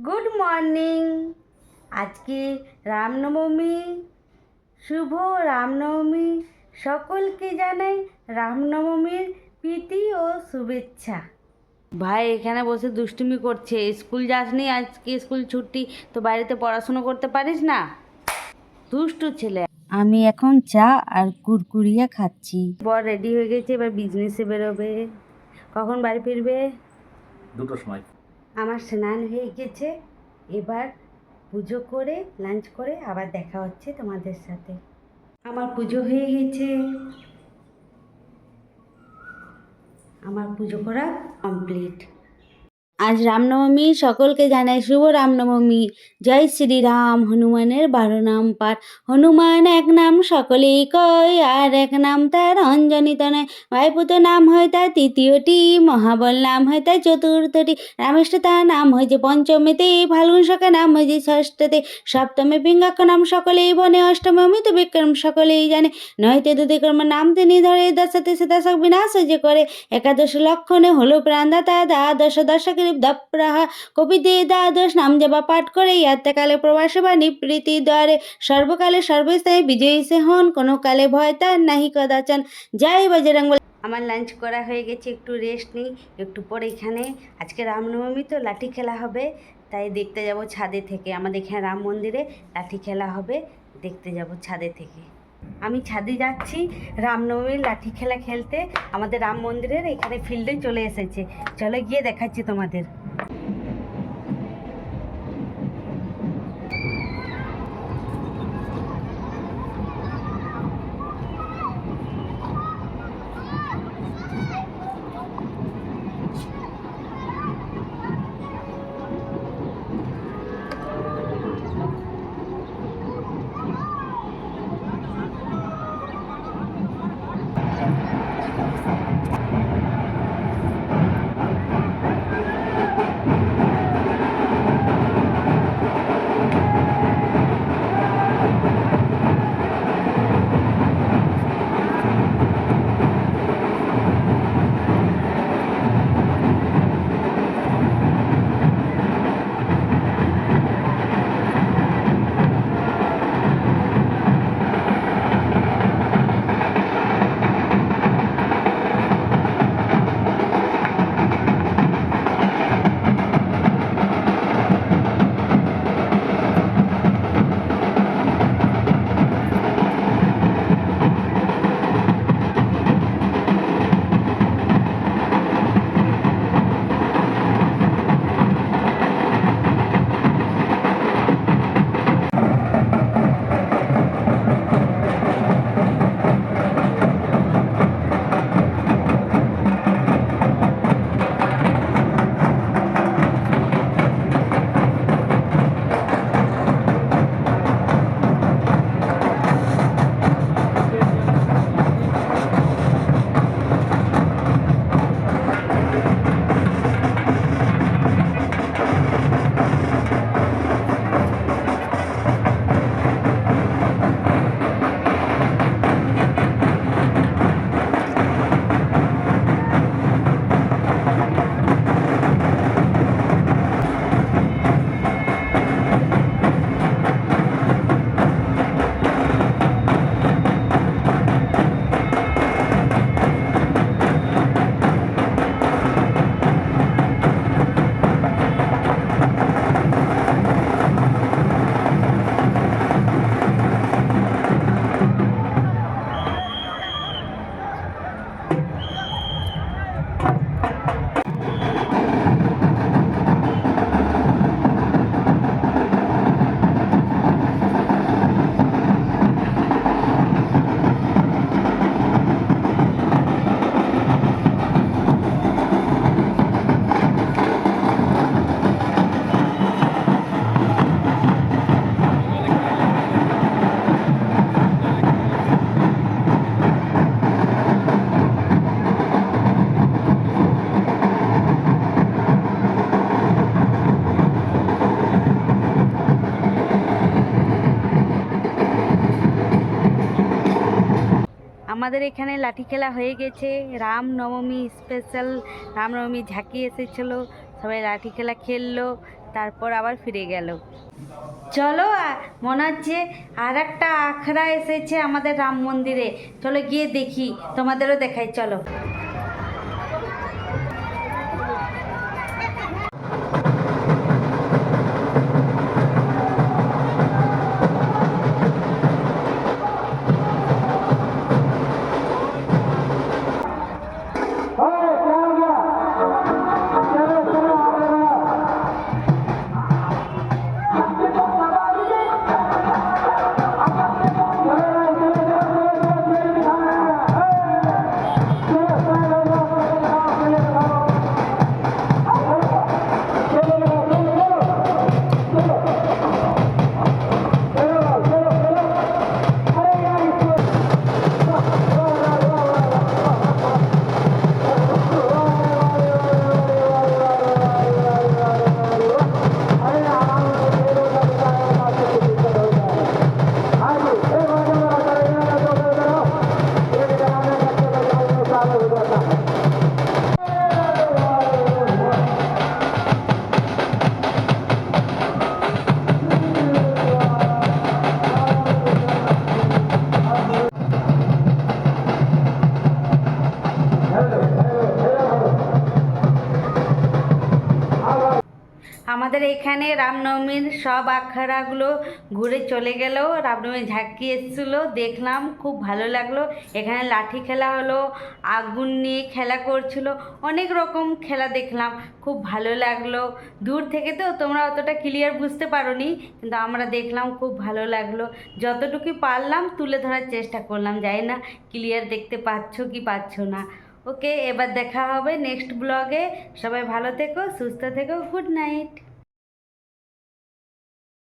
Good morning. আজকে রামনবমী, শুভ রামনবমী। সকলকে জানাই রামনবমীর প্রীতি ও শুভেচ্ছা। ভাই এখানে বসে দুষ্টুমি করছে। স্কুল যাসনি, আজকে স্কুল ছুটি, তো বাড়িতে পড়াশুনো করতে পারিস না? দুষ্টু ছেলে। আমি এখন চা আর কুরকুরিয়া খাচ্ছি। বর রেডি হয়ে গেছে, এবার বিজনেসে বেরোবে। কখন বাড়ি ফিরবে? 2টোর সময়। আমার স্নান হয়ে গেছে, এবার পুজো করে লাঞ্চ করে আবার দেখা হচ্ছে তোমাদের সাথে। আমার পুজো হয়ে গেছে, আমার পুজো করা কমপ্লিট। আজ রামনবমী, সকলকে জানাই শুভ রামনবমী। জয় শ্রীরাম। হনুমানের 12 নাম পাঠ। হনুমান এক নাম সকলেই কয়, আর এক নাম তার অঞ্জনী তনয়। ভাইপুত নাম হয় তার তৃতীয়টি, মহাবল নাম হয় তার চতুর্থটি। রামেষ্ট তার নাম হয়েছে পঞ্চমেতে, ফাল্গুন সখা নাম হয়েছে ষষ্ঠতে। সপ্তমে পিঙ্গাক্ষ নাম সকলেই বনে, অষ্টমে অমিত বিক্রম সকলেই জানে। নয়তে দুদিকর্ম নাম তিনি ধরে, দশতে সে দশক বিনাশ যে করে। একাদশ লক্ষণে হলো প্রাণদাতা, দ্বাদশ দশকের দপ্রাহা। কবিতে দ্বাদশ নাম জবা পাঠ করে, ইয়াত্রাকালে প্রবাসে বা নিবৃত্তি দ্বারে। সর্বকালে সর্বস্থায়ী বিজয়ী সে হন, কোনো কালে ভয় তার নাহি কদাচন। জয় বজরংবলী। আমার লাঞ্চ করা হয়ে গেছে, একটু রেস্ট নিই। একটু পরে এখানে আজকে রামনবমী, তো লাঠি খেলা হবে, তাই দেখতে যাব ছাদে থেকে। আমাদের এখানে রাম মন্দিরে লাঠি খেলা হবে, দেখতে যাব ছাদে থেকে। আমি ছাদে যাচ্ছি রামনবমীর লাঠি খেলা খেলতে। আমাদের রাম মন্দিরের এখানে ফিল্ডে চলে এসেছে, চলে গিয়ে দেখাচ্ছি তোমাদের। আমাদের এখানে লাঠি খেলা হয়ে গেছে। রামনবমী স্পেশাল রামনবমী ঝাঁকি এসেছিলো, সবাই লাঠি খেলা খেললো। তারপর আবার ফিরে গেল। চলো মনে হচ্ছে আর একটা আখড়া এসেছে আমাদের রাম মন্দিরে, চলো গিয়ে দেখি, তোমাদেরও দেখাই, চলো। আমাদের এখানে রামনবমীর সব আখড়াগুলো ঘুরে চলে গেল। রামনবমী ঝাঁকি এসেছিলো, দেখলাম, খুব ভালো লাগলো। এখানে লাঠি খেলা হলো, আগুন নিয়ে খেলা করছিল, অনেক রকম খেলা দেখলাম, খুব ভালো লাগলো। দূর থেকে তো তোমরা অতটা ক্লিয়ার বুঝতে পারোনি, কিন্তু আমরা দেখলাম, খুব ভালো লাগলো। যতটুকু পারলাম তুলে ধরার চেষ্টা করলাম, জানি না ক্লিয়ার দেখতে পাচ্ছ কি পাচ্ছ না। ওকে, এবার দেখা হবে নেক্সট ব্লগে। সবাই ভালো থেকো, সুস্থ থেকো, গুড নাইট।